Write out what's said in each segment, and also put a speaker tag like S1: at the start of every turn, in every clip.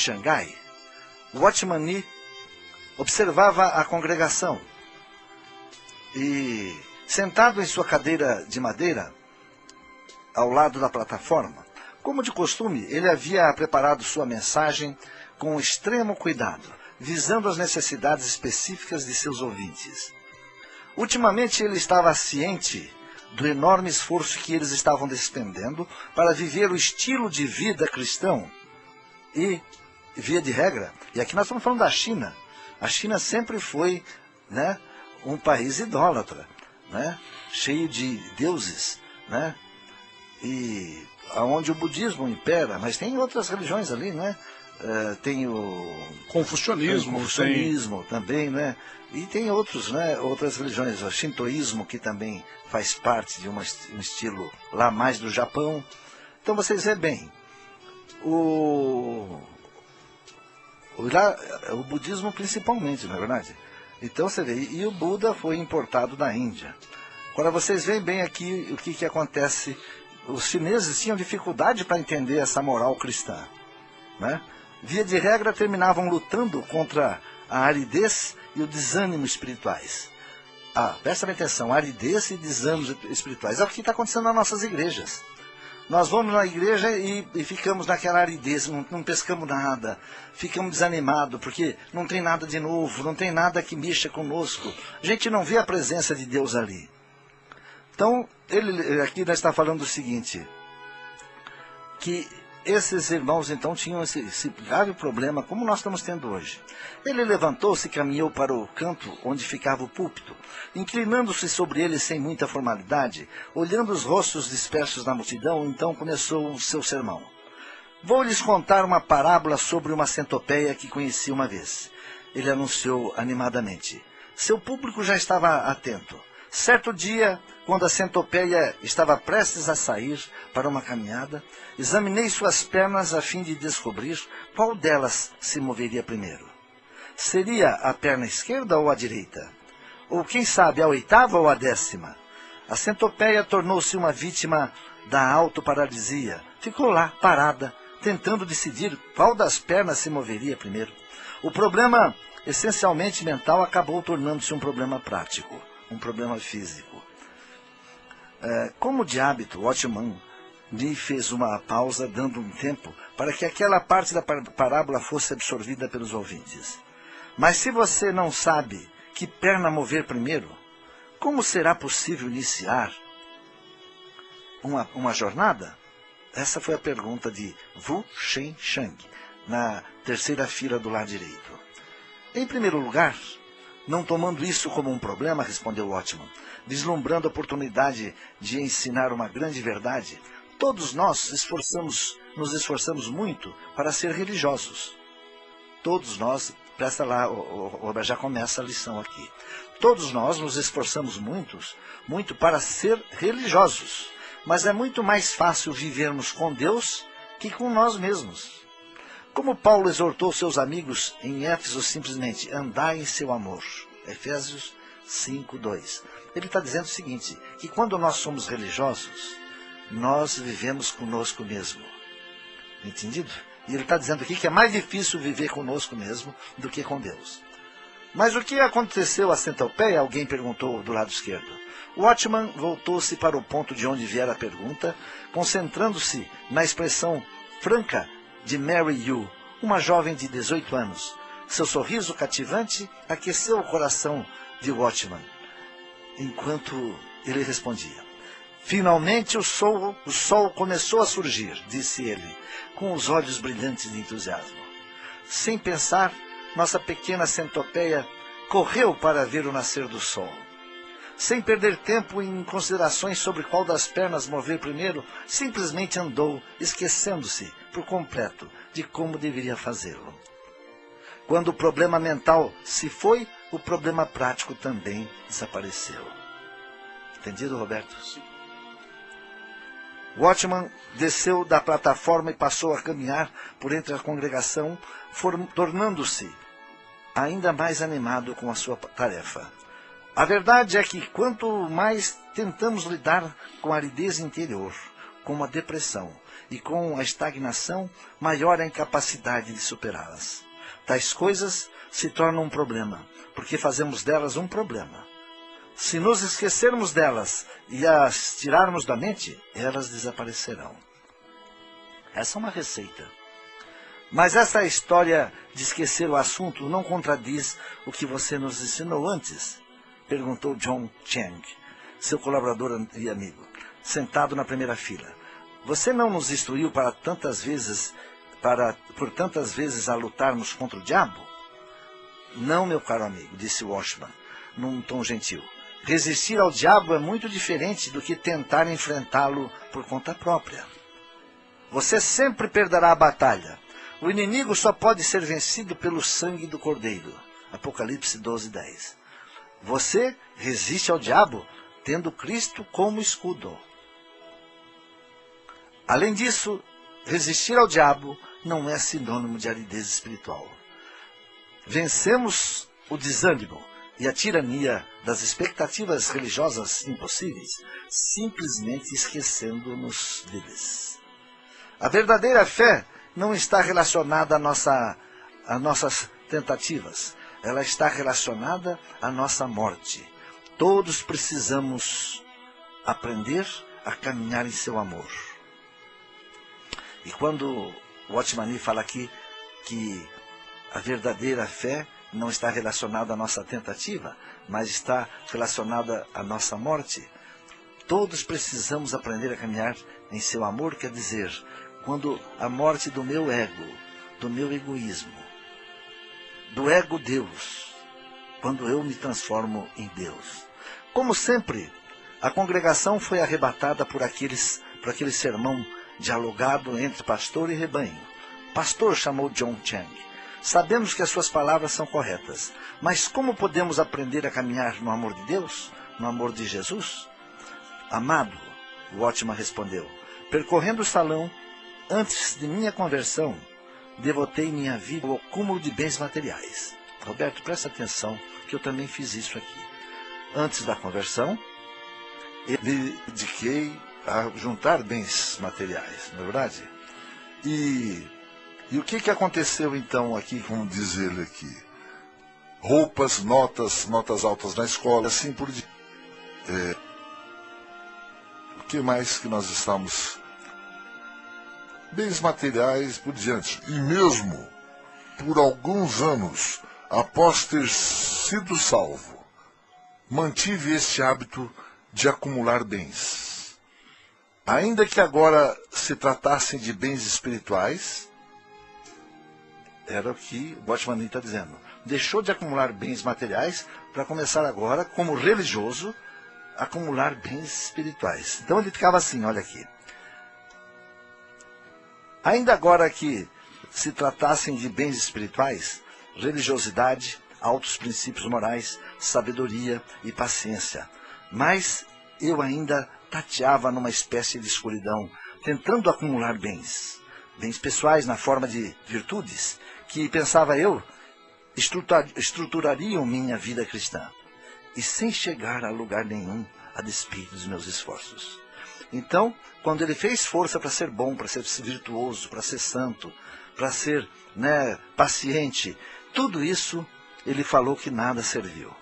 S1: Xangai, Watchman Nee observava a congregação e, sentado em sua cadeira de madeira, ao lado da plataforma, como de costume, ele havia preparado sua mensagem com extremo cuidado, visando as necessidades específicas de seus ouvintes. Ultimamente ele estava ciente do enorme esforço que eles estavam despendendo para viver o estilo de vida cristão e, via de regra, e aqui nós estamos falando da China. A China sempre foi, né, um país idólatra, né, cheio de deuses, né, e onde o budismo impera, mas tem outras religiões ali, né? Tem o confucionismo também, né? E tem outros, né? Outras religiões, o shintoísmo, que também faz parte de um estilo lá mais do Japão. Então vocês veem bem, o budismo principalmente, não é verdade? Então você vê, e o Buda foi importado da Índia. Agora vocês veem bem aqui o que acontece. Os chineses tinham dificuldade para entender essa moral cristã, né? Via de regra terminavam lutando contra a aridez e o desânimo espirituais. Presta bem atenção, aridez e desânimo espirituais. É o que está acontecendo nas nossas igrejas. Nós vamos na igreja e ficamos naquela aridez, não pescamos nada, ficamos desanimados, porque não tem nada de novo, não tem nada que mexa conosco. A gente não vê a presença de Deus ali. Então, aqui nós está falando o seguinte, que esses irmãos então tinham esse grave problema, como nós estamos tendo hoje. Ele levantou-se e caminhou para o canto onde ficava o púlpito, inclinando-se sobre ele sem muita formalidade, olhando os rostos dispersos na multidão, então começou o seu sermão. Vou lhes contar uma parábola sobre uma centopeia que conheci uma vez. Ele anunciou animadamente. Seu público já estava atento. Certo dia, quando a centopeia estava prestes a sair para uma caminhada, examinei suas pernas a fim de descobrir qual delas se moveria primeiro. Seria a perna esquerda ou a direita? Ou, quem sabe, a oitava ou a 10ª? A centopeia tornou-se uma vítima da autoparalisia. Ficou lá, parada, tentando decidir qual das pernas se moveria primeiro. O problema, essencialmente mental, acabou tornando-se um problema prático. Um problema físico. Como de hábito, Watchman Nee fez uma pausa, dando um tempo para que aquela parte da parábola fosse absorvida pelos ouvintes. Mas se você não sabe que perna mover primeiro, como será possível iniciar uma jornada? Essa foi a pergunta de Wu Shen-Shang, na terceira fila do lado direito. Em primeiro lugar, não tomando isso como um problema, respondeu Watchman, vislumbrando a oportunidade de ensinar uma grande verdade, todos nós nos esforçamos muito para ser religiosos. Todos nós, presta lá, já começa a lição aqui. Todos nós nos esforçamos muito para ser religiosos, mas é muito mais fácil vivermos com Deus que com nós mesmos. Como Paulo exortou seus amigos em Éfeso simplesmente, andai em seu amor. Efésios 5:2. Ele está dizendo o seguinte, que quando nós somos religiosos, nós vivemos conosco mesmo. Entendido? E ele está dizendo aqui que é mais difícil viver conosco mesmo do que com Deus. Mas o que aconteceu à centopeia? Alguém perguntou do lado esquerdo. Watchman voltou-se para o ponto de onde viera a pergunta, concentrando-se na expressão franca de Mary Yu, uma jovem de 18 anos. Seu sorriso cativante aqueceu o coração de Watchman, enquanto ele respondia. Finalmente o sol começou a surgir, disse ele, com os olhos brilhantes de entusiasmo. Sem pensar, nossa pequena centopeia correu para ver o nascer do sol. Sem perder tempo em considerações sobre qual das pernas mover primeiro, simplesmente andou, esquecendo-se por completo de como deveria fazê-lo. Quando o problema mental se foi, o problema prático também desapareceu. Entendido, Roberto? Sim. Watchman desceu da plataforma e passou a caminhar por entre a congregação, tornando-se ainda mais animado com a sua tarefa. A verdade é que quanto mais tentamos lidar com a aridez interior, como a depressão, e com a estagnação, maior a incapacidade de superá-las. Tais coisas se tornam um problema, porque fazemos delas um problema. Se nos esquecermos delas e as tirarmos da mente, elas desaparecerão. Essa é uma receita. Mas essa história de esquecer o assunto não contradiz o que você nos ensinou antes? Perguntou John Chang, seu colaborador e amigo, sentado na primeira fila. Você não nos instruiu por tantas vezes a lutarmos contra o diabo? Não, meu caro amigo, disse Watchman, num tom gentil. Resistir ao diabo é muito diferente do que tentar enfrentá-lo por conta própria. Você sempre perderá a batalha. O inimigo só pode ser vencido pelo sangue do Cordeiro. Apocalipse 12:10. Você resiste ao diabo tendo Cristo como escudo. Além disso, resistir ao diabo não é sinônimo de aridez espiritual. Vencemos o desânimo e a tirania das expectativas religiosas impossíveis, simplesmente esquecendo-nos deles. A verdadeira fé não está relacionada a nossas tentativas. Ela está relacionada à nossa morte. Todos precisamos aprender a caminhar em seu amor. E quando o Watchman fala aqui que a verdadeira fé não está relacionada à nossa tentativa, mas está relacionada à nossa morte, todos precisamos aprender a caminhar em seu amor, quer dizer, quando a morte do meu ego, do meu egoísmo, do ego Deus, quando eu me transformo em Deus. Como sempre, a congregação foi arrebatada por aquele sermão dialogado entre pastor e rebanho. Pastor, chamou John Chang. Sabemos que as suas palavras são corretas, mas como podemos aprender a caminhar no amor de Deus, no amor de Jesus? Amado, o Watchman respondeu, percorrendo o salão, antes de minha conversão, devotei minha vida ao acúmulo de bens materiais. Roberto, presta atenção, que eu também fiz isso aqui. Antes da conversão, eu me dediquei a juntar bens materiais, não é verdade? E o que aconteceu então aqui, como diz ele aqui? Roupas, notas altas na escola, assim por diante. O que mais que nós estamos... Bens materiais por diante. E mesmo por alguns anos, após ter sido salvo, mantive este hábito de acumular bens. Ainda que agora se tratassem de bens espirituais, era o que o Watchman está dizendo. Deixou de acumular bens materiais para começar agora, como religioso, a acumular bens espirituais. Então ele ficava assim, olha aqui. Ainda agora que se tratassem de bens espirituais, religiosidade, altos princípios morais, sabedoria e paciência. Mas eu ainda tateava numa espécie de escuridão, tentando acumular bens pessoais na forma de virtudes, que, pensava eu, estruturariam minha vida cristã, e sem chegar a lugar nenhum a despeito dos meus esforços. Então, quando ele fez força para ser bom, para ser virtuoso, para ser santo, para ser paciente, tudo isso, ele falou que nada serviu.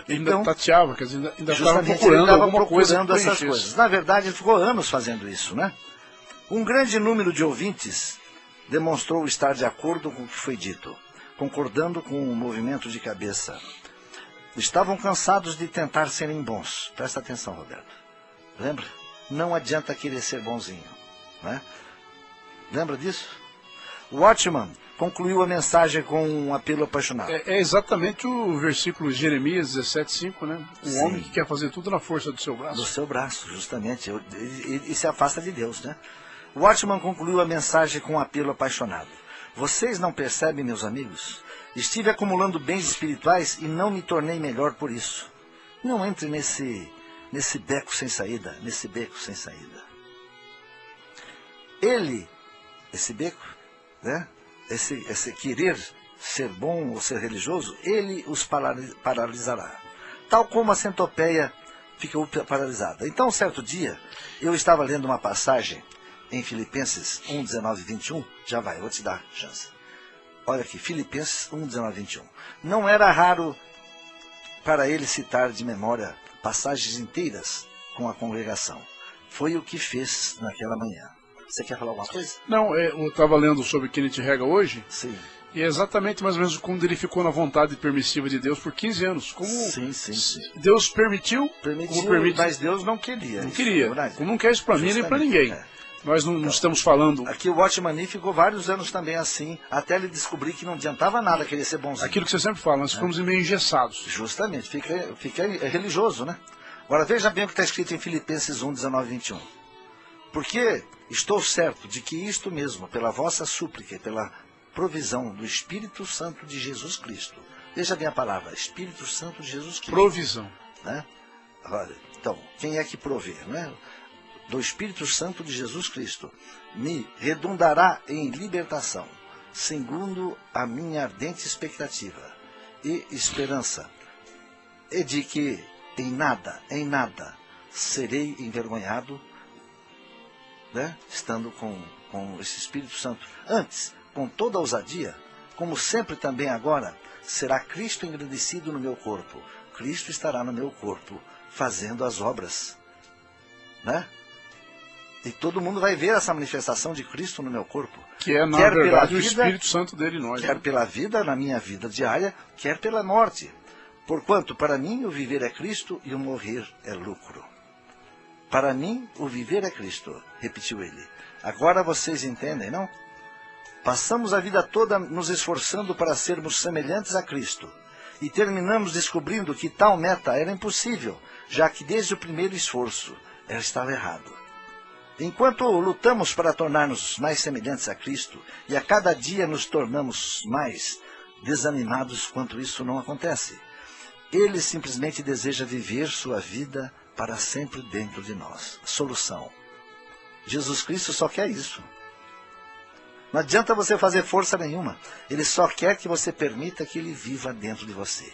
S2: Ainda
S1: Então,
S2: tateava, quer dizer, ainda estava
S1: procurando essas coisas. Na verdade, ele ficou anos fazendo isso, né? Um grande número de ouvintes demonstrou estar de acordo com o que foi dito, concordando com o movimento de cabeça. Estavam cansados de tentar serem bons. Presta atenção, Roberto. Lembra? Não adianta querer ser bonzinho, né? Lembra disso? Watchman concluiu a mensagem com um apelo apaixonado.
S2: É exatamente o versículo de Jeremias 17:5, né? O
S1: Sim.
S2: homem que quer fazer tudo na força do seu braço.
S1: Do seu braço, justamente. E se afasta de Deus, né? Watchman concluiu a mensagem com um apelo apaixonado. Vocês não percebem, meus amigos? Estive acumulando bens espirituais e não me tornei melhor por isso. Não entre nesse beco sem saída, Esse beco, né? Esse querer ser bom ou ser religioso, ele os paralisará. Tal como a centopeia ficou paralisada. Então, um certo dia, eu estava lendo uma passagem em Filipenses 1, 19 e 21? Já vai, eu vou te dar chance. Olha aqui, Filipenses 1, 19 e 21. Não era raro para ele citar de memória passagens inteiras com a congregação. Foi o que fez naquela manhã. Você quer falar alguma coisa?
S2: Não, eu estava lendo sobre Kenneth Hagin hoje,
S1: Sim.
S2: e é exatamente mais ou menos quando ele ficou na vontade permissiva de Deus por 15 anos. Como
S1: Sim.
S2: Deus permitiu,
S1: Permitiu,
S2: como permite,
S1: mas Deus não queria.
S2: não
S1: isso,
S2: queria.
S1: verdade?
S2: Como não quer isso para mim nem para
S1: Justamente,
S2: ninguém.
S1: é.
S2: Nós não estamos falando
S1: Aqui o Watchman ficou vários anos também assim, até ele descobrir que não adiantava nada querer ser bonzinho.
S2: aquilo que você sempre fala, nós ficamos meio engessados.
S1: Justamente, fica religioso, né? Agora veja bem o que está escrito em Filipenses 1, 19 e 21. Porque estou certo de que isto mesmo, pela vossa súplica e pela provisão do Espírito Santo de Jesus Cristo. Veja bem a palavra, Espírito Santo de Jesus Cristo.
S2: Provisão.
S1: Né? Agora, então, quem é que provê, né? Do Espírito Santo de Jesus Cristo, me redundará em libertação, segundo a minha ardente expectativa e esperança, e de que em nada, serei envergonhado, né? Estando com esse Espírito Santo. Antes, com toda ousadia, como sempre também agora, será Cristo engrandecido no meu corpo. Cristo estará no meu corpo, fazendo as obras, né? E todo mundo vai ver essa manifestação de Cristo no meu corpo.
S2: Que é, na
S1: Quer pela
S2: verdade, o
S1: vida,
S2: Espírito Santo dele em nós.
S1: quer
S2: Né?
S1: pela vida, na minha vida diária, quer pela morte. Porquanto, para mim, o viver é Cristo e o morrer é lucro. Para mim, o viver é Cristo, repetiu ele. Agora vocês entendem, não? Passamos a vida toda nos esforçando para sermos semelhantes a Cristo. E terminamos descobrindo que tal meta era impossível, já que desde o primeiro esforço ela estava errado. Enquanto lutamos para tornar-nos mais semelhantes a Cristo, e a cada dia nos tornamos mais desanimados quanto isso não acontece, Ele simplesmente deseja viver sua vida para sempre dentro de nós. Solução. Jesus Cristo só quer isso. Não adianta você fazer força nenhuma. Ele só quer que você permita que Ele viva dentro de você.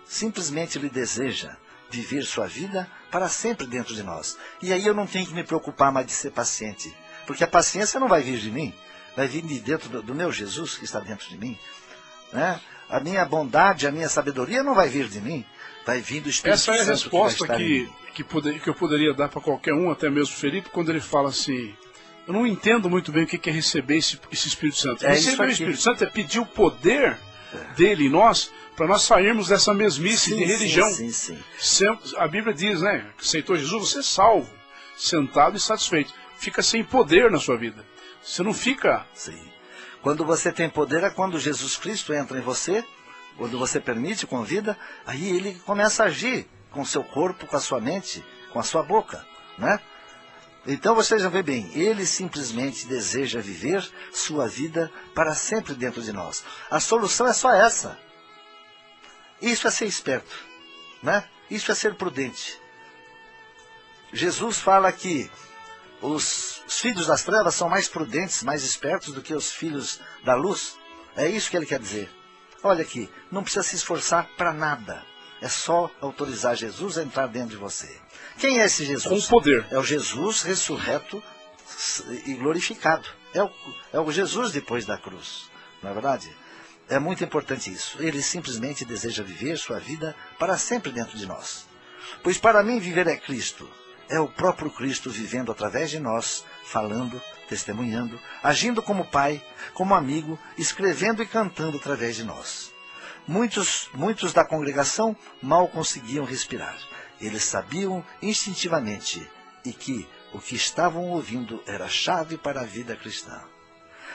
S1: Simplesmente Ele deseja viver sua vida para sempre dentro de nós. E aí eu não tenho que me preocupar mais de ser paciente. Porque a paciência não vai vir de mim. Vai vir de dentro do meu Jesus que está dentro de mim. Né? A minha bondade, a minha sabedoria não vai vir de mim. Vai vir do Espírito Santo.
S2: Essa é a resposta
S1: que
S2: eu poderia dar para qualquer um, até mesmo Felipe, quando ele fala assim: eu não entendo muito bem o que é receber esse Espírito Santo. Receber o Espírito Santo é pedir o poder dele em nós, para nós sairmos dessa mesmice de religião.
S1: Sim.
S2: A Bíblia diz, né? Aceitou Jesus, você é salvo, sentado e satisfeito. Fica sem poder na sua vida. Você não fica...
S1: Sim. Quando você tem poder é quando Jesus Cristo entra em você, quando você permite, convida, aí Ele começa a agir com o seu corpo, com a sua mente, com a sua boca, né? Então vocês vão ver bem, Ele simplesmente deseja viver sua vida para sempre dentro de nós. A solução é só essa. Isso é ser esperto, né? Isso é ser prudente. Jesus fala que os filhos das trevas são mais prudentes, mais espertos do que os filhos da luz. É isso que ele quer dizer. Olha aqui, não precisa se esforçar para nada. É só autorizar Jesus a entrar dentro de você. Quem é esse Jesus?
S2: Com poder.
S1: É o Jesus ressurreto e glorificado. É o Jesus depois da cruz. Não é verdade? É muito importante isso. Ele simplesmente deseja viver sua vida para sempre dentro de nós. Pois para mim viver é Cristo. É o próprio Cristo vivendo através de nós, falando, testemunhando, agindo como pai, como amigo, escrevendo e cantando através de nós. Muitos da congregação mal conseguiam respirar. Eles sabiam instintivamente e que o que estavam ouvindo era a chave para a vida cristã.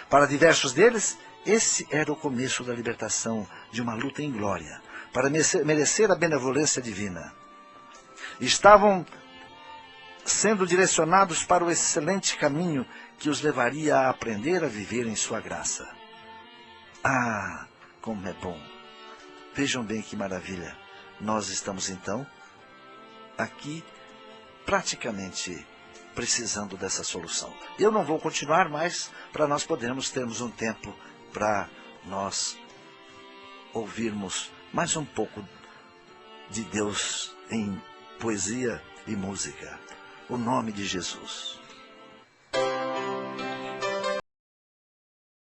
S1: Para diversos deles, esse era o começo da libertação de uma luta em glória, para merecer a benevolência divina. Estavam sendo direcionados para o excelente caminho que os levaria a aprender a viver em sua graça. Ah, como é bom! Vejam bem que maravilha! Nós estamos então aqui praticamente precisando dessa solução. Eu não vou continuar mais para nós podermos termos um tempo para nós ouvirmos mais um pouco de Deus em poesia e música. O nome de Jesus.